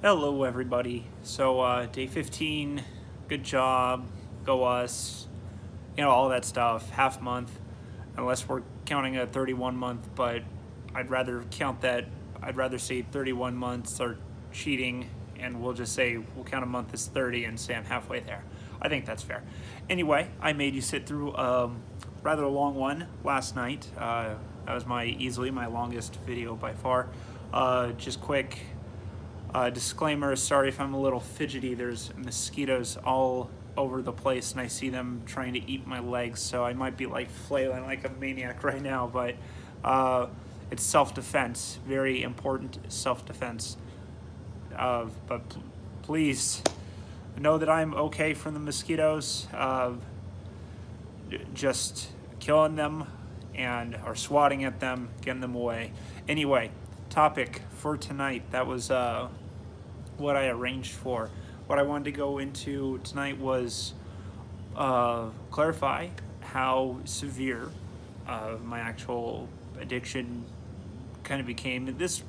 Hello, everybody. So, day 15, good job, go us, all that stuff, half month, unless we're counting a 31 month, but I'd rather count that, I'd rather say 31 months are cheating, and we'll just say we'll count a month as 30 and say I'm halfway there. I think that's fair. Anyway, I made you sit through a rather long one last night. That was easily my longest video by far. Just quick. Disclaimer, sorry if I'm a little fidgety. There's mosquitoes all over the place and I see them trying to eat my legs, so I might be like flailing like a maniac right now, but it's self-defense, very important self-defense. But please know that I'm okay from the mosquitoes. Just killing them or swatting at them, getting them away. Anyway, topic for tonight, that was what I arranged for. What I wanted to go into tonight was clarify how severe my actual addiction kind of became. This,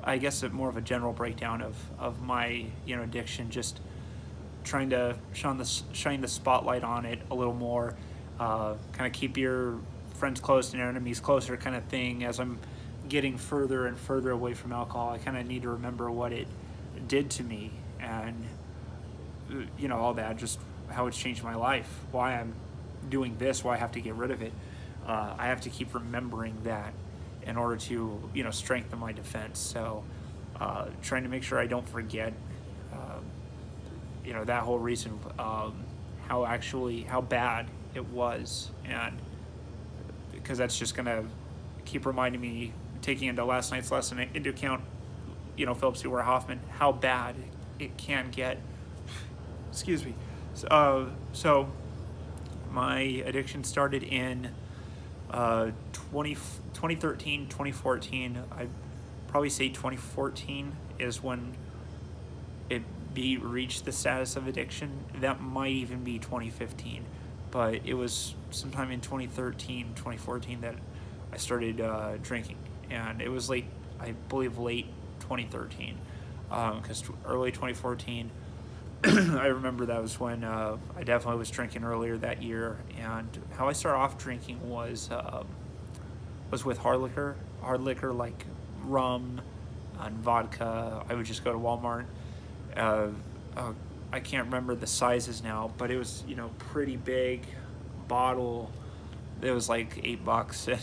I guess, more of a general breakdown of my addiction, just trying to shine the spotlight on it a little more, kind of keep your friends close and your enemies closer kind of thing. As I'm getting further and further away from alcohol, I kind of need to remember what it did to me, and all that, just how it's changed my life, why I'm doing this, why I have to get rid of it. I have to keep remembering that in order to strengthen my defense. So trying to make sure I don't forget that whole reason, how bad it was, and because that's just gonna keep reminding me, taking into last night's lesson into account, Philip Seymour Hoffman, how bad it can get. Excuse me. So my addiction started in 2013, 2014. I'd probably say 2014 is when it reached the status of addiction. That might even be 2015, but it was sometime in 2013, 2014 that I started drinking, and it was late 2013, because early 2014, I remember that was when I definitely was drinking earlier that year. And how I started off drinking was with hard liquor like rum and vodka. I would just go to Walmart. I can't remember the sizes now, but it was pretty big bottle. It was like $8.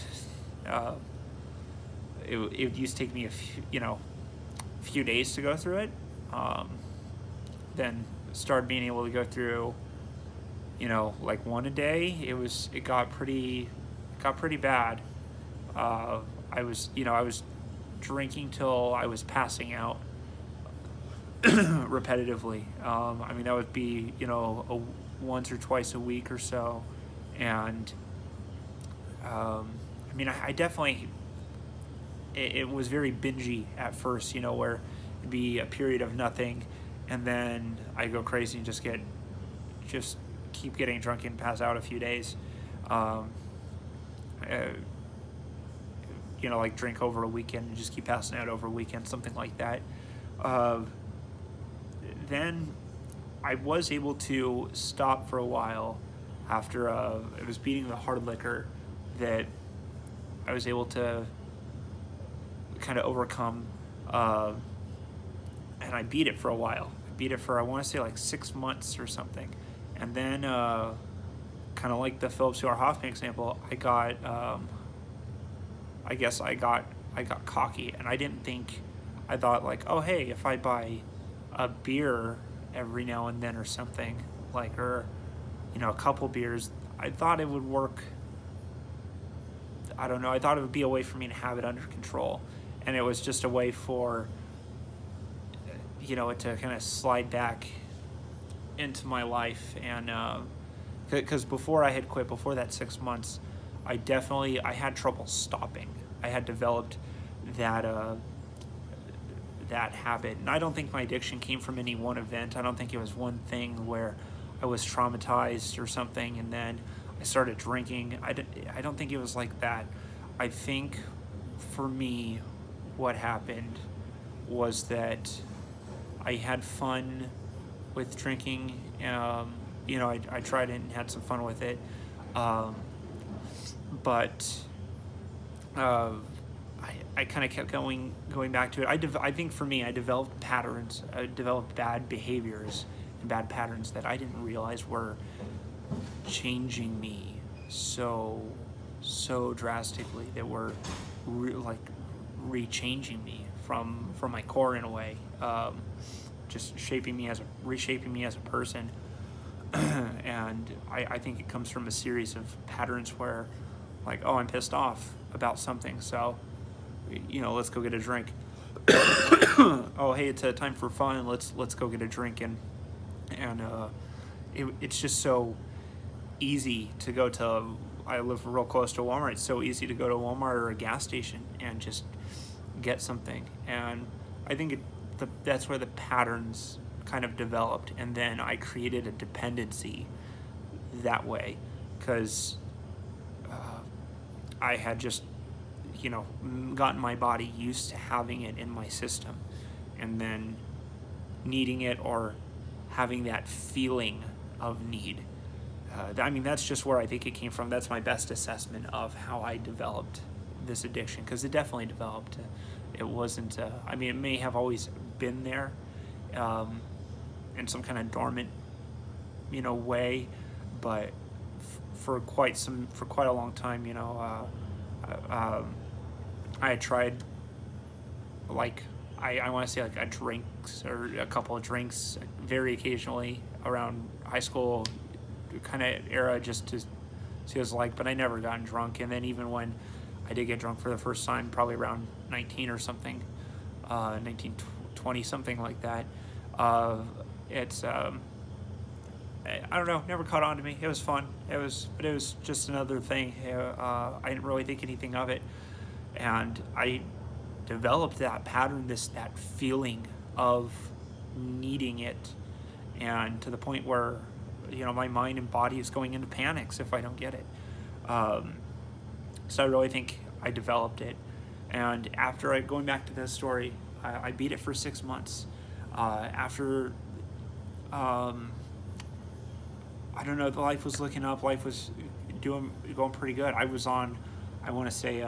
It used to take me a few days to go through it. Then started being able to go through like one a day. It got pretty bad. I was drinking till I was passing out repetitively. That would be once or twice a week or so. And I definitely, it was very bingy at first, where it'd be a period of nothing, and then I go crazy and just keep getting drunk and pass out a few days. Like drink over a weekend and just keep passing out over a weekend, something like that. Then I was able to stop for a while after it was beating the hard liquor, that I was able to kind of overcome, and I beat it for a while. I beat it for, I want to say, like 6 months or something. And then kind of like the Philip Seymour Hoffman example, I got cocky, and I thought like, oh hey, if I buy a beer every now and then or something, like, or a couple beers, I thought it would work. I don't know, I thought it would be a way for me to have it under control, and it was just a way for it to kind of slide back into my life. And because before I had quit, before that 6 months, I had trouble stopping. I had developed that habit, and I don't think my addiction came from any one event. I don't think it was one thing where I was traumatized or something and then I started drinking. I don't think it was like that. I think for me, what happened was that I had fun with drinking. I tried it and had some fun with it. Um, but I kind of kept going back to it. I think for me, I developed patterns. I developed bad behaviors and bad patterns that I didn't realize were changing me so drastically, that were rechanging me from my core in a way, just reshaping me as a person. And I think it comes from a series of patterns where, like, oh, I'm pissed off about something, so let's go get a drink. Oh, hey, it's a time for fun. Let's go get a drink. And it's just so easy to go to. I live real close to Walmart. It's so easy to go to Walmart or a gas station and just get something. And I think that's where the patterns kind of developed, and then I created a dependency that way, because I had just gotten my body used to having it in my system, and then needing it, or having that feeling of need. That's just where I think it came from. That's my best assessment of how I developed this addiction, because it definitely developed. It wasn't, it may have always been there, in some kind of dormant, way, but for quite a long time, I had tried, like, I want to say, like, a drinks or a couple of drinks very occasionally around high school kind of era, just to see what it was like, but I never gotten drunk. And then even when I did get drunk for the first time, probably around 19 or something, 19, 20, something like that, it's, I don't know, never caught on to me. It was fun. But it was just another thing. I didn't really think anything of it. And I developed that pattern, that feeling of needing it, and to the point where, my mind and body is going into panics if I don't get it. So I really think I developed it. And after going back to this story, I beat it for 6 months. After, I don't know, the life was looking up. Life was going pretty good. I was on, I want to say,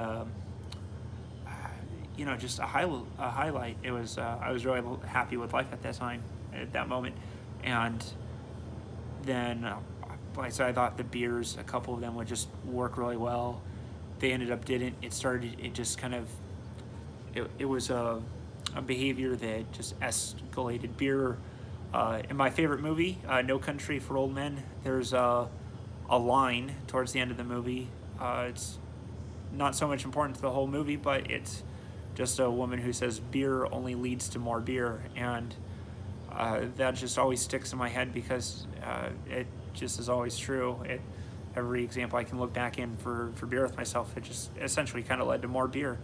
just a highlight. It was, I was really happy with life at that time, at that moment. And then, like I said, I thought the beers, a couple of them would just work really well. They ended up didn't. It just kind of, it was a behavior that just escalated. Beer, in my favorite movie, No Country for Old Men, there's a line towards the end of the movie. It's not so much important to the whole movie, but it's just a woman who says, beer only leads to more beer. And that just always sticks in my head, because it just is always true. Every example I can look back in for beer with myself, it just essentially kind of led to more beer.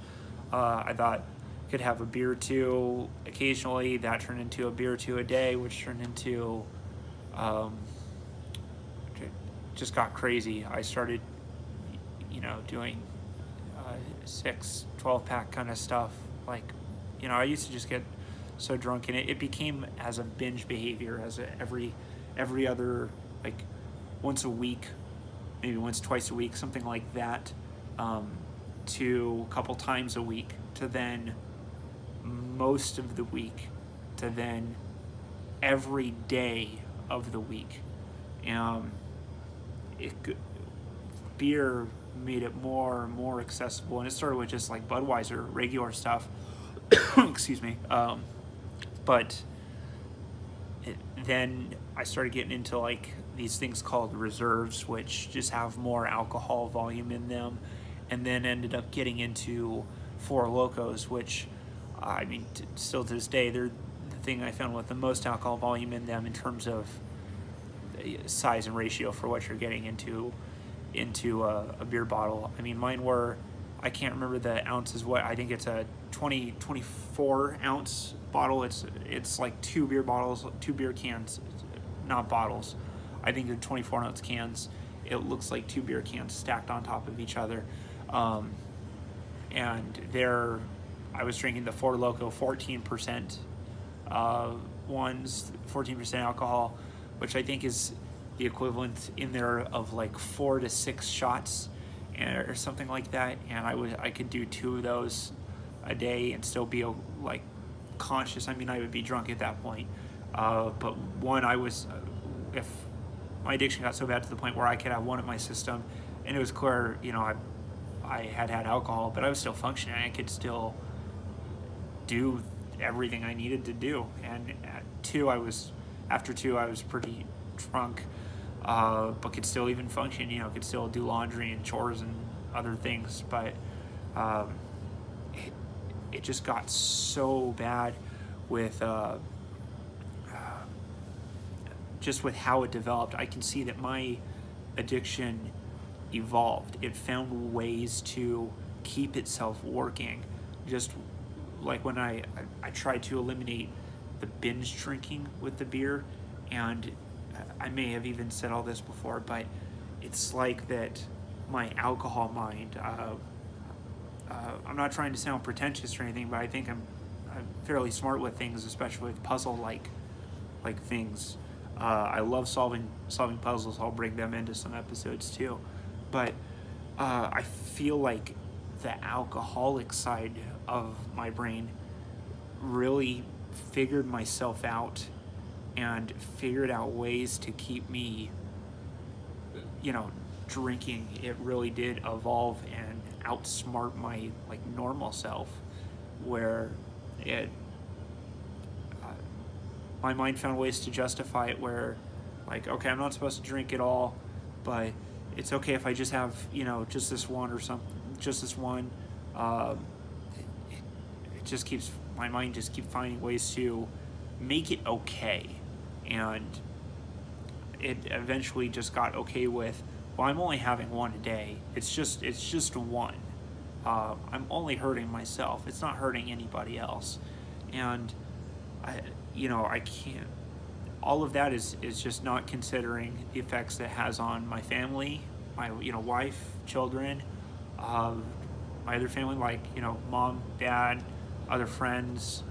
I thought I could have a beer or two occasionally. That turned into a beer or two a day, which turned into, just got crazy. I started, doing 6, 12-pack kind of stuff. Like, I used to just get so drunk, and it became as a binge behavior, as every other, like, once a week, maybe once, twice a week, something like that, to a couple times a week, to then most of the week, to then every day of the week. Beer made it more and more accessible, and it started with just like Budweiser, regular stuff. Excuse me. But then I started getting into like these things called reserves, which just have more alcohol volume in them, and then ended up getting into Four Locos, which still to this day, they're the thing I found with the most alcohol volume in them in terms of size and ratio for what you're getting into a beer bottle. Mine were, I can't remember the ounces. What I think it's a 24 ounce bottle. It's like 2 beer bottles, 2 beer cans, not bottles. I think they're 24 ounce cans. It looks like 2 beer cans stacked on top of each other. And I was drinking the Four Loko 14% ones, 14% alcohol, which I think is the equivalent in there of like 4 to 6 shots or something like that. And I could do 2 of those a day and still be like conscious. I mean, I would be drunk at that point. But one, if my addiction got so bad to the point where I could have one in my system, and it was clear, I had alcohol, but I was still functioning. I could still do everything I needed to do. And after 2, I was pretty drunk, but could still even function. Could still do laundry and chores and other things. But it just got so bad with just with how it developed. I can see that my addiction evolved. It found ways to keep itself working. Just like when I tried to eliminate the binge drinking with the beer, and I may have even said all this before, but it's like that my alcohol mind, I'm not trying to sound pretentious or anything, but I think I'm fairly smart with things, especially with puzzle like things. I love solving puzzles. I'll bring them into some episodes too. But I feel like the alcoholic side of my brain really figured myself out and figured out ways to keep me, drinking. It really did evolve and outsmart my normal self, where my mind found ways to justify it, where okay, I'm not supposed to drink at all, but it's okay if I just have just this one or something, just this one. It just keeps my mind just keep finding ways to make it okay, and it eventually just got okay with, well, I'm only having one a day. It's just one. I'm only hurting myself. It's not hurting anybody else, and I can't. All of that is just not considering the effects that it has on my family, my wife, children, my other family, mom, dad, other friends,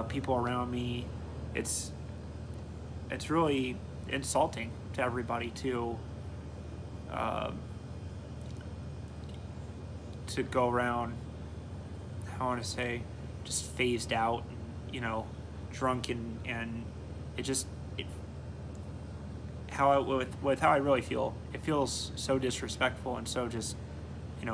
people around me. It's really insulting to everybody to go around, I want to say, just phased out, and, drunk, and with how I really feel, it feels so disrespectful and so just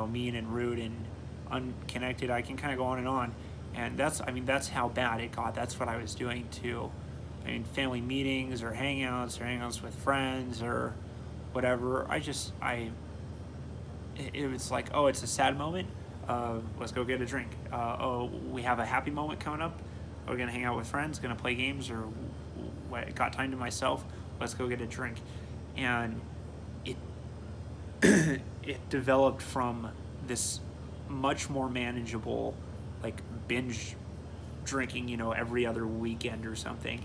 mean and rude and unconnected. I can kind of go on, and that's how bad it got. That's what I was doing too. Family meetings or hangouts with friends or whatever. It was like, oh, it's a sad moment. Let's go get a drink. Oh, we have a happy moment coming up. We're gonna hang out with friends, gonna play games, or got time to myself. Let's go get a drink. And it it developed from this much more manageable, binge drinking, every other weekend or something,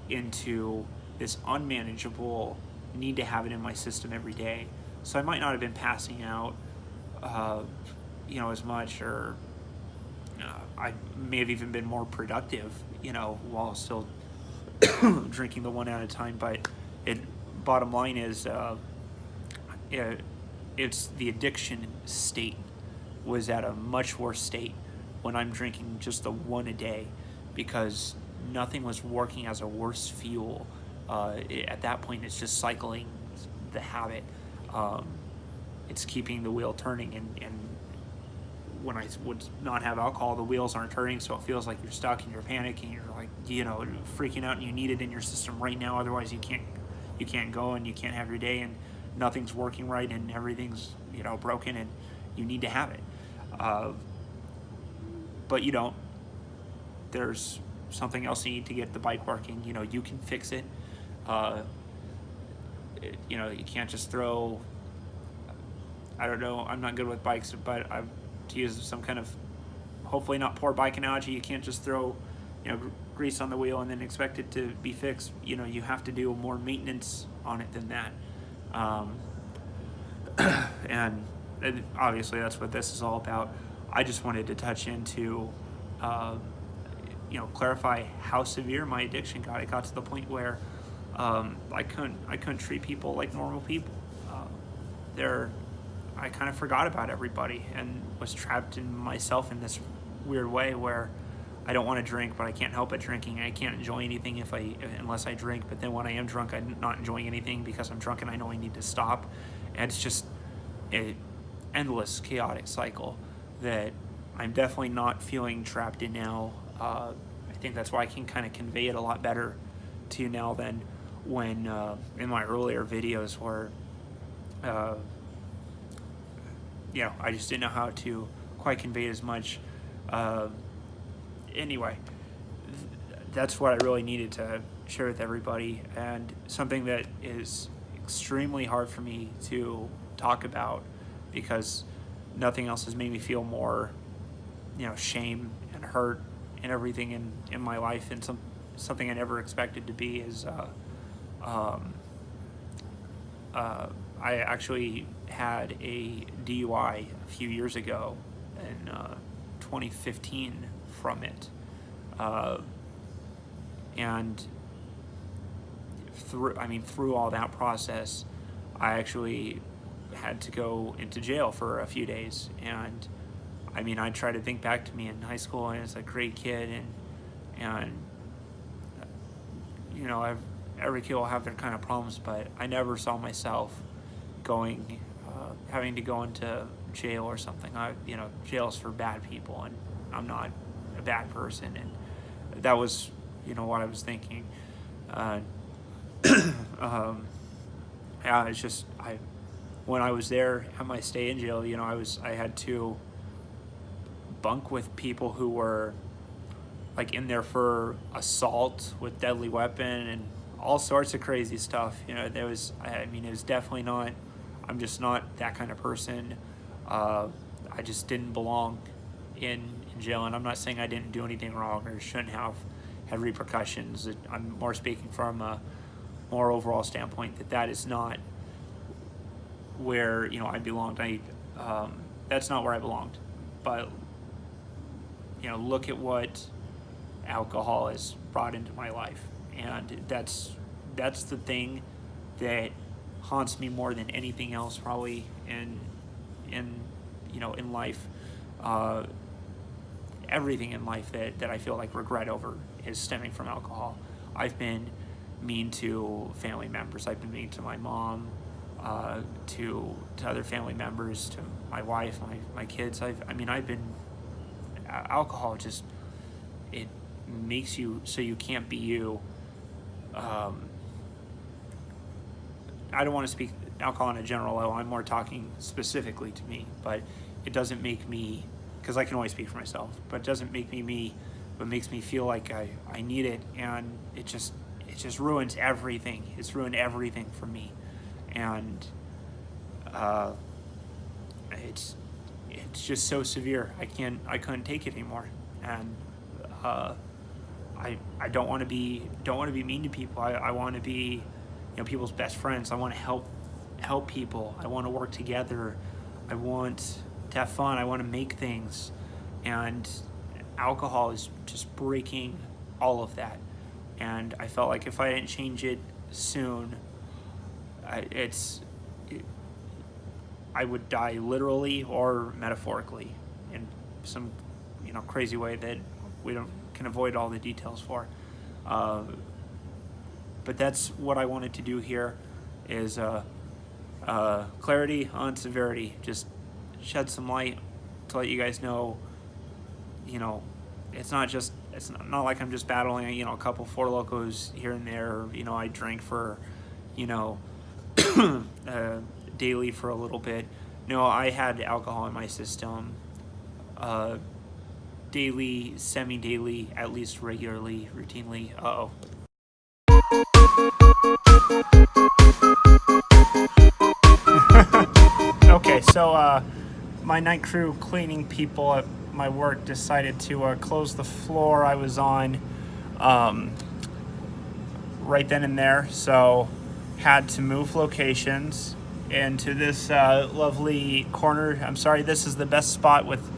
into this unmanageable need to have it in my system every day. So I might not have been passing out, as much, or I may have even been more productive, while still drinking the one at a time. But bottom line is, it's the addiction state was at a much worse state when I'm drinking just the one a day, because nothing was working as a worse fuel. At that point, it's just cycling the habit. It's keeping the wheel turning, and when I would not have alcohol, the wheels aren't turning, so it feels like you're stuck and you're panicking, you're freaking out, and you need it in your system right now. Otherwise, you can't go, and you can't have your day, and nothing's working right, and everything's broken, and you need to have it. But you don't. There's something else you need to get the bike working. You can fix it. You can't just throw, I don't know, I'm not good with bikes, but to use some kind of hopefully not poor bike analogy, you can't just throw grease on the wheel and then expect it to be fixed. You have to do more maintenance on it than that. And obviously that's what this is all about. I just wanted to touch into clarify how severe my addiction got. It got to the point where I couldn't treat people like normal people. I kind of forgot about everybody and was trapped in myself in this weird way where I don't want to drink, but I can't help but drinking. I can't enjoy anything unless I drink. But then when I am drunk, I'm not enjoying anything because I'm drunk and I know I need to stop. And it's just an endless, chaotic cycle that I'm definitely not feeling trapped in now. I think that's why I can kind of convey it a lot better to you now than when in my earlier videos where I just didn't know how to quite convey as much. Anyway, that's what I really needed to share with everybody, and something that is extremely hard for me to talk about because nothing else has made me feel more, shame and hurt and everything in my life, and something I never expected to be is I actually had a DUI a few years ago in 2015 from it. And through all that process, I actually had to go into jail for a few days. And I try to think back to me in high school, and as a great kid, and every kid will have their kind of problems, but I never saw myself having to go into jail or something. Jail's for bad people, and I'm not a bad person, and that was, what I was thinking. It's just when I was there at my stay in jail, I had to bunk with people who were like in there for assault with deadly weapon and all sorts of crazy stuff. It was definitely not. I'm just not that kind of person. I just didn't belong in jail, and I'm not saying I didn't do anything wrong or shouldn't have had repercussions. I'm more speaking from a more overall standpoint that is not where I belonged. That's not where I belonged. But look at what alcohol has brought into my life, and that's the thing that haunts me more than anything else probably in life. Everything in life that I feel like regret over is stemming from alcohol. I've been mean to family members. I've been mean to my mom, to other family members, to my wife, my kids. I've been, alcohol just, it makes you so you can't be you. I don't want to speak alcohol on a general level. I'm more talking specifically to me, but it doesn't make me, because I can only speak for myself, but it doesn't make me but makes me feel like I need it, and it just ruins everything. It's ruined everything for me, and it's just so severe. I couldn't take it anymore, and I don't want to be mean to people. I want to be people's best friends. I want to help people. I want to work together. I want to have fun. I want to make things, and alcohol is just breaking all of that. And I felt like if I didn't change it soon, I would die literally or metaphorically in some crazy way that we can avoid all the details for. But that's what I wanted to do here, is clarity on severity. Just shed some light to let you guys know, it's not like I'm just battling, a couple Four Locos here and there, or, I drank for, daily for a little bit. No, I had alcohol in my system, daily, semi-daily, at least regularly, routinely. Uh-oh. Okay, so my night crew cleaning people at my work decided to close the floor I was on right then and there, so had to move locations into this lovely corner. I'm sorry, this is the best spot with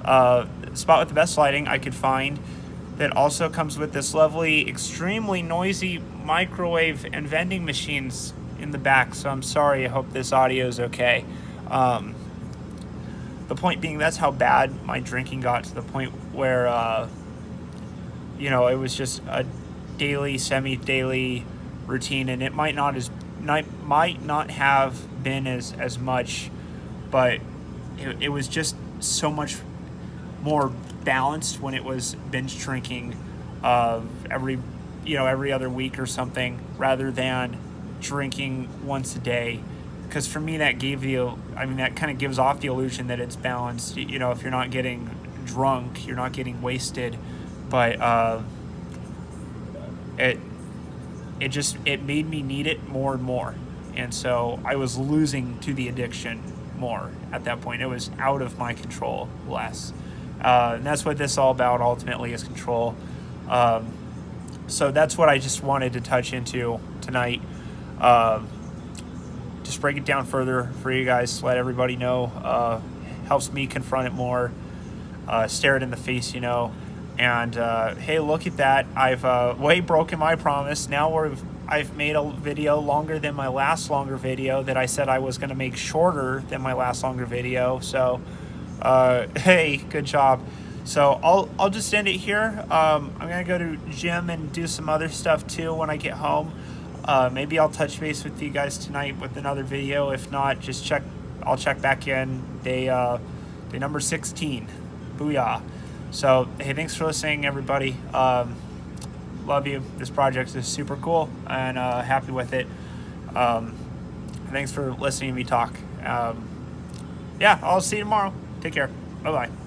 the best lighting I could find that also comes with this lovely, extremely noisy microwave and vending machines in the back. So I'm sorry, I hope this audio is okay. The point being, that's how bad my drinking got, to the point where, it was just a daily, semi-daily routine, and it might not have been as much, but it was just so much more balanced when it was binge drinking every other week or something, rather than drinking once a day. Because for me, that kind of gives off the illusion that it's balanced. If you're not getting drunk, you're not getting wasted, but it made me need it more and more, and so I was losing to the addiction more at that point. It was out of my control less, and that's what this is all about ultimately, is control. So that's what I just wanted to touch into tonight. Just break it down further for you guys, let everybody know. Helps me confront it more, stare it in the face, and hey, look at that, I've way broken my promise. Now I've made a video longer than my last longer video that I said I was going to make shorter than my last longer video. So hey, good job. So I'll just end it here. I'm gonna go to gym and do some other stuff too when I get home. Maybe I'll touch base with you guys tonight with another video. If not, I'll check back in day number 16. Booyah. So hey, thanks for listening, everybody. Love you. This project is super cool, and happy with it. Thanks for listening to me talk. Yeah, I'll see you tomorrow. Take care. Bye-bye.